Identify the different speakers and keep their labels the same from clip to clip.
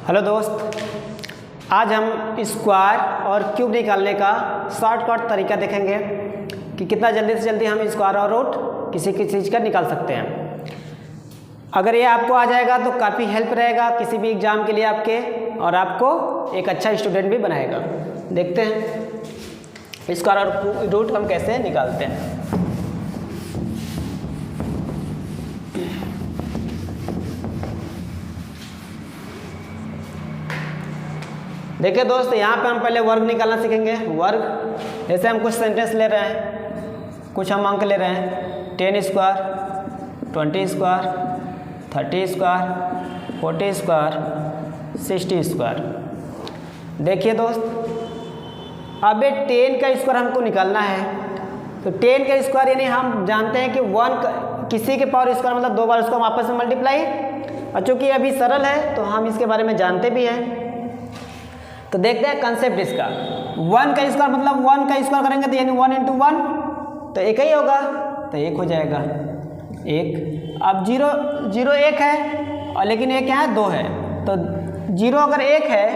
Speaker 1: Hello दोस्त, आज हम स्क्वायर और क्यूब निकालने का शॉर्टकट तरीका देखेंगे कि कितना जल्दी से जल्दी हम स्क्वायर और रूट किसी चीज़ का निकाल सकते हैं। अगर ये आपको आ जाएगा तो काफ़ी हेल्प रहेगा किसी भी एग्ज़ाम के लिए आपके, और आपको एक अच्छा स्टूडेंट भी बनाएगा। देखते हैं स्क्वायर और रूट हम कैसे निकालते हैं। देखिए दोस्त, यहाँ पे हम पहले वर्ग निकालना सीखेंगे। वर्ग जैसे हम कुछ सेंटेंस ले रहे हैं, कुछ हम अंक ले रहे हैं। 10 square, 20 square, 30 square, 40 square, 60 square. देखिए दोस्त, अब ये 10 का स्क्वायर हमको निकालना है। तो 10 का स्क्वायर यानी हम जानते हैं कि 1 किसी के पावर स्क्वायर मतलब 2 बार उसको हम आपस में मल्टीप्लाई, और चूँकि अभी सरल है तो हम इसके बारे में जानते भी हैं। तो देखते हैं कंसेप्ट इसका। 1 का स्क्वायर मतलब 1 का स्क्वायर करेंगे तो यानी 1 × 1 तो एक ही होगा, तो 1 हो जाएगा 1। अब 0 1 है और लेकिन ये क्या है 2 है, तो 0 अगर 1 है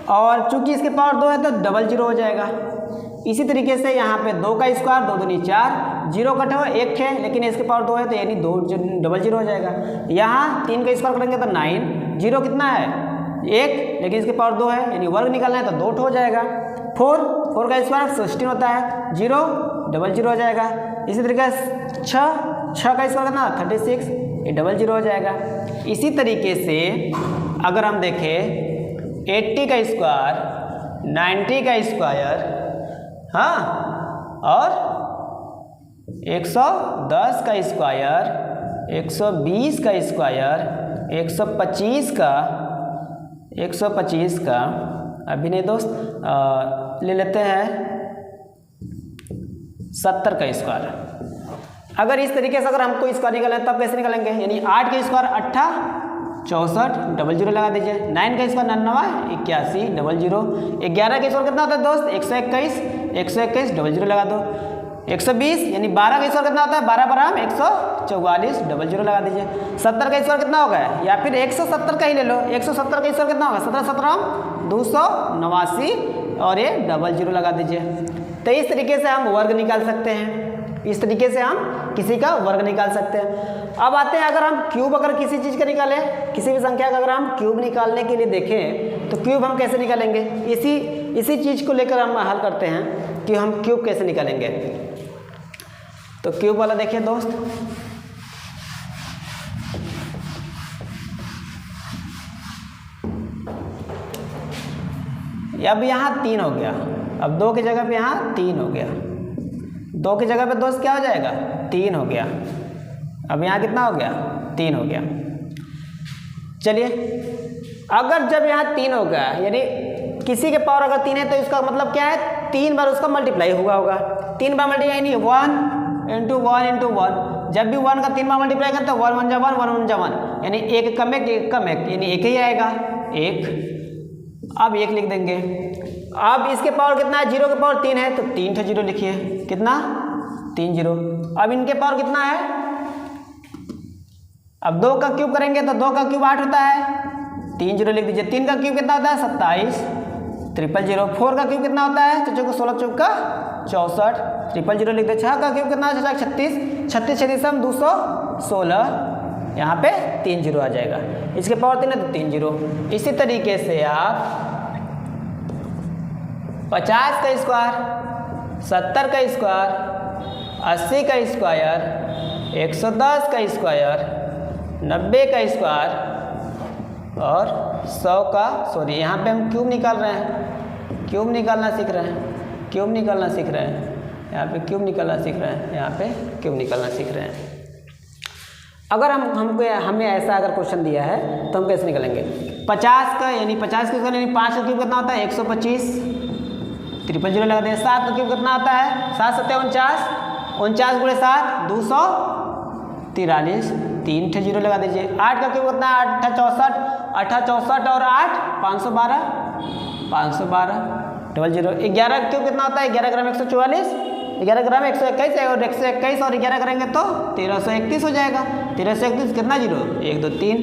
Speaker 1: और चूंकि इसके पावर 2 है तो डबल 0 हो जाएगा। इसी तरीके से यहाँ पे 2 का स्क्वायर 2 दूनी 4, 0 कटे हुए 1 है लेकिन इसके पावर 2 है तो यानी 2 डबल 0 हो जाएगा। यहाँ 3 का स्क्वायर करेंगे तो 9, 0 कितना है 1 लेकिन इसके पावर 2 है यानी वर्ग निकालना है तो 2 हो जाएगा। 4 का स्क्वायर 16 होता है, 0 डबल 0 हो जाएगा। इसी तरीके से 6 का स्क्वायर कितना 36, ये डबल 0 हो जाएगा। इसी तरीके से अगर हम देखें 80 का स्क्वायर, 90 का स्क्वायर, हाँ, और 110 का स्क्वायर, 120 का स्क्वायर, 125 का अभी नहीं दोस्त, ले लेते हैं 70 का स्क्वायर। अगर इस तरीके से अगर हमको स्क्वायर निकालना है तब कैसे निकालेंगे, यानी 8 का स्क्वायर 8, 64 डबल 0 लगा दीजिए। 9 का स्क्वायर 99, 81 डबल 0। 11 का स्क्वायर कितना होता है दोस्त 121 डबल 0 लगा दो। 120 यानी 12 का स्क्वायर कितना होता है 12 बराबर 144 डबल 0 लगा दीजिए। 70 का स्क्वायर कितना होगा, या फिर 170 का ही ले लो। 170 का स्क्वायर कितना होगा 17 289 और ये डबल 0 लगा दीजिए। तो इस तरीके से हम वर्ग निकाल सकते हैं, इस तरीके से हम किसी का वर्ग निकाल सकते हैं। अब आते हैं अगर हम क्यूब अगर किसी चीज़ का निकालें, किसी भी संख्या का अगर हम क्यूब निकालने के लिए देखें तो क्यूब हम कैसे निकालेंगे, इसी चीज़ को लेकर हम हल करते हैं कि हम क्यूब कैसे निकालेंगे। तो क्यूब वाला देखिए दोस्त, अब यहाँ 3 हो गया, अब 2 की जगह पे यहाँ 3 हो गया। 2 की जगह पे दोस्त क्या हो जाएगा 3 हो गया। अब यहाँ कितना हो गया 3 हो गया। चलिए, अगर जब यहाँ 3 हो गया यानी किसी के पावर अगर 3 है तो इसका मतलब क्या है 3 बार उसका मल्टीप्लाई हुआ होगा। 3 बार मल्टीप्लाई यानी 1 × 1 × 1। जब भी 1 का 3 बार मल्टीप्लाई करते हैं 1 1 जा 1 1 1 जा 1 यानी 1 कम 1 कम 1 यानी 1 ही आएगा 1। अब 1 लिख देंगे। अब इसके पावर कितना है 0 के पावर 3 है तो 3 0 लिखिए, कितना 3 0। अब इनके पावर कितना है, अब 2 का क्यूब करेंगे तो 2 का क्यूब 8 होता है, 3 0 लिख दीजिए। 3 का क्यूब कितना होता है 27 000। 4 का क्यूब कितना होता है तो 16 चौक का 64 0 लिख दे। 6 का क्यूब कितना है 36 36 हम 216, यहाँ पे 3 0 आ जाएगा। इसके पावर 3 है तो 3 0। इसी तरीके से आप 50 का स्क्वायर, 70 का स्क्वायर, 80 का स्क्वायर, 110 का स्क्वायर, 90 का स्क्वायर और 100 का, सॉरी यहाँ पे हम क्यूब निकाल रहे हैं, क्यूब निकालना सीख रहे हैं, क्यूब निकालना सीख रहे हैं, यहाँ पे क्यूब निकालना सीख रहे हैं, यहाँ पे क्यूब निकालना सीख रहे हैं। अगर हमें ऐसा अगर क्वेश्चन दिया है तो हम कैसे निकालेंगे 50 का, यानी 50 का यानी 5 का क्यूब कितना होता है 125 0 0 लगा दें। 7 का क्यूब कितना होता है 7 7 49 49 × 7 243 3 0 लगा दीजिए। 8 का क्यूब कितना है 8 64 और 8 512 डबल 0। 11 का क्यूब कितना होता है 11 ग्राम 144, 11 ग्राम 121 है और 121 और 11 करेंगे तो 1331 हो जाएगा। 1331 कितना 0 1 2 3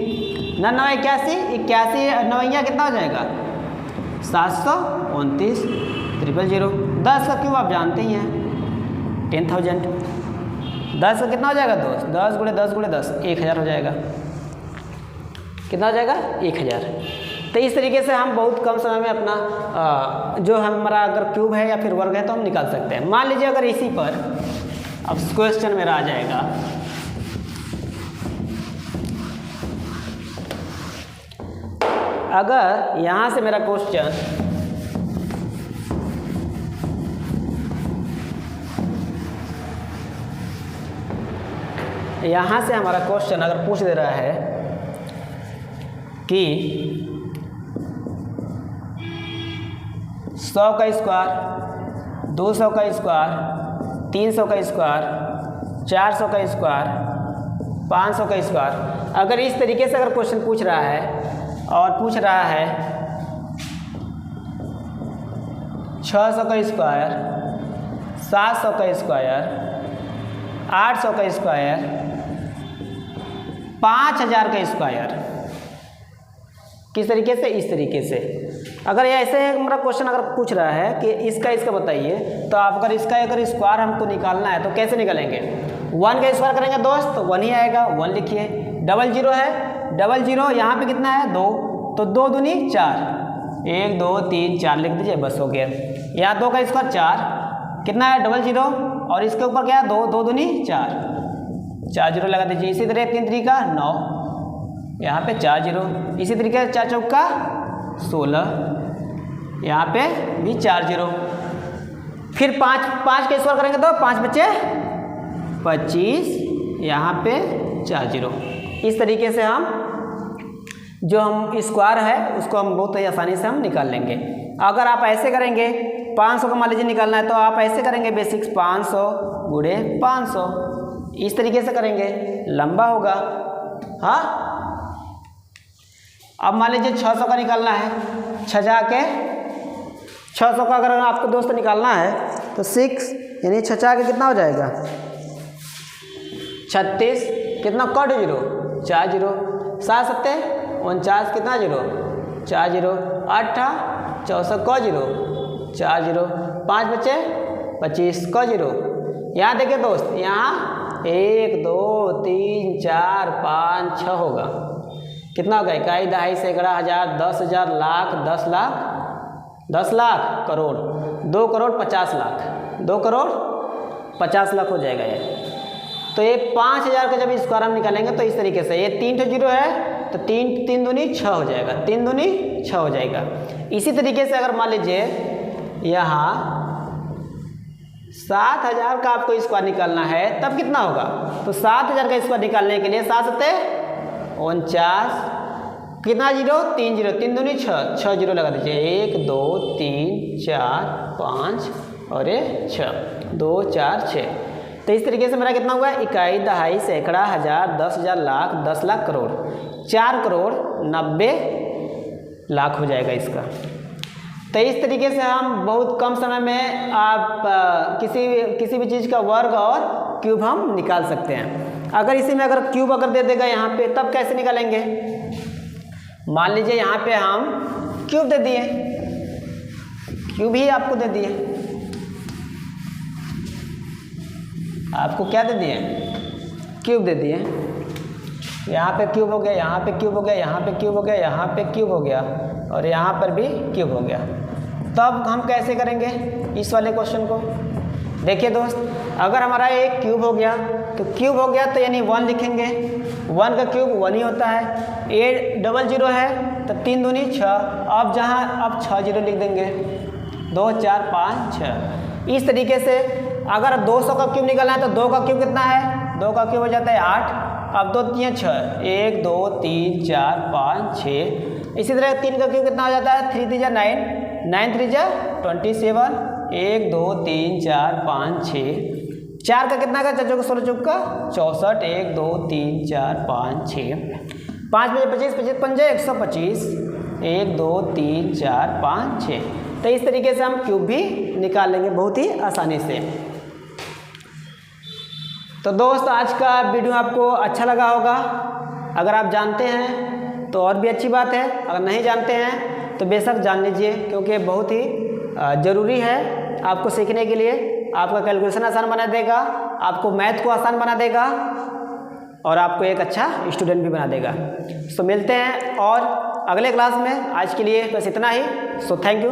Speaker 1: 9 81, 81 9 कितना हो जाएगा 729 000। 10 का क्यूब आप जानते ही हैं 10,000। 10 का कितना हो जाएगा दोस्त, 10 गुणे 10 गुणे 10 1000 हो जाएगा। कितना हो जाएगा 1000। तो इस तरीके से हम बहुत कम समय में अपना जो हमारा अगर क्यूब है या फिर वर्ग है तो हम निकाल सकते हैं। मान लीजिए अगर इसी पर अब क्वेश्चन मेरा आ जाएगा, अगर यहाँ से मेरा क्वेश्चन यहाँ से हमारा क्वेश्चन अगर पूछ दे रहा है कि 100 का स्क्वायर, 200 का स्क्वायर, 300 का स्क्वायर, 400 का स्क्वायर, 500 का स्क्वायर, अगर इस तरीके से अगर क्वेश्चन पूछ रहा है और पूछ रहा है 600 का स्क्वायर, 700 का स्क्वायर, 800 का स्क्वायर, 5000 का स्क्वायर, किस तरीके से, इस तरीके से अगर ये ऐसे हमारा क्वेश्चन अगर पूछ रहा है कि इसका बताइए, तो आप अगर इसका अगर स्क्वायर हमको निकालना है तो कैसे निकालेंगे। 1 का स्क्वायर करेंगे दोस्त तो 1 ही आएगा, 1 लिखिए। 00 है, 00 यहाँ पे कितना है 2, तो 2 दूनी 4, 1 2 3 4 लिख दीजिए, बस हो गया। यहाँ 2 का स्क्वायर 4, कितना है 00 और इसके ऊपर क्या है 2, 2 दूनी 4, 4 0 लगा दीजिए। इसी तरह 3 3 का 9, यहाँ पे 4 0, इसी तरीके से 4 चौक का 16, यहाँ पे भी 4 0। फिर 5 का स्क्वायर करेंगे तो 5 बचे 25, यहाँ पे 4 0। इस तरीके से हम जो हम स्क्वायर है उसको हम बहुत ही आसानी से हम निकाल लेंगे। अगर आप ऐसे करेंगे 500 का मान लीजिए निकालना है तो आप ऐसे करेंगे बेसिक्स 500 गुणे 500, इस तरीके से करेंगे, लंबा होगा। हाँ, अब मान लीजिए 600 का निकालना है, 6 के 600 का अगर आपको दोस्त निकालना है तो 6 यानी 6 के कितना हो जाएगा 36, कितना कट 0 4 0, 7 7 49 कितना 0 4 0, 8 64 को 0 4 0, 5 बचे 25 को 0। यहाँ देखिए दोस्त, यहाँ 1 2 3 4 5 6 होगा, कितना होगा इकाई दहाई सैकड़ा हज़ार 10,000 लाख 10 लाख 10 लाख करोड़ 2 करोड़ 50 लाख 2 करोड़ 50 लाख हो जाएगा ये। तो ये 5000 का जब स्क्वायर हम निकालेंगे तो इस तरीके से, ये 3 तो 0 है तो 3 दूनी 6 हो जाएगा, 3 दूनी 6 हो जाएगा। इसी तरीके से अगर मान लीजिए यहाँ 7000 का आपको स्क्वायर निकालना है तब कितना होगा, तो 7000 का स्क्वायर निकालने के लिए 7 7 49, कितना 0 3 0, 3 दूनी 6 6 0 लगा दीजिए, 1 2 3 4 5 और ये 6 2 4 6। तो इस तरीके से मेरा कितना हुआ, इकाई दहाई सैकड़ा हज़ार 10,000 लाख 10 लाख करोड़ 4 करोड़ 90 लाख हो जाएगा इसका। तो इस तरीके से हम बहुत कम समय में आप किसी भी चीज़ का वर्ग और क्यूब हम निकाल सकते हैं। अगर इसी में अगर क्यूब अगर दे देगा यहाँ पे तब कैसे निकालेंगे। मान लीजिए यहाँ पे हम क्यूब दे दिए, क्यूब ही आपको दे दिए, आपको क्या दे दिए क्यूब दे दिए। यहाँ पे क्यूब हो गया, यहाँ पे क्यूब हो गया, यहाँ पे क्यूब हो गया, यहाँ पे क्यूब हो गया और यहाँ पर भी क्यूब हो गया। तब हम कैसे करेंगे इस वाले क्वेश्चन को। देखिए दोस्त, अगर हमारा एक क्यूब हो गया तो क्यूब हो गया तो यानी 1 लिखेंगे, 1 का क्यूब 1 ही होता है। 800 है तो 3 दूनी 6, अब जहाँ अब 6 0 लिख देंगे, 2 4 5 6। इस तरीके से अगर 200 का क्यूब निकालना है तो 2 का क्यूब कितना है, 2 का क्यूब हो जाता है 8, अब 2 3 6, 1 2 3 4 5 6। इसी तरह 3 का क्यूब कितना हो जाता है, 3 3 9, 9 3 27, 1 2 3 4 5 6। 4 का कितना का 4 को 16 चौक का 64, 1 2 3 4 5 6, 5 बजे 25 25 पंजे 125, 1 2 3 4 5 6। तो इस तरीके से हम क्यूब भी निकाल लेंगे बहुत ही आसानी से। तो दोस्त आज का वीडियो आपको अच्छा लगा होगा। अगर आप जानते हैं तो और भी अच्छी बात है। अगर नहीं जानते हैं तो बेशक जान लीजिए, क्योंकि बहुत ही ज़रूरी है आपको सीखने के लिए। आपका कैलकुलेशन आसान बना देगा, आपको मैथ को आसान बना देगा और आपको एक अच्छा स्टूडेंट भी बना देगा। सो मिलते हैं और अगले क्लास में। आज के लिए बस इतना ही। So thank you.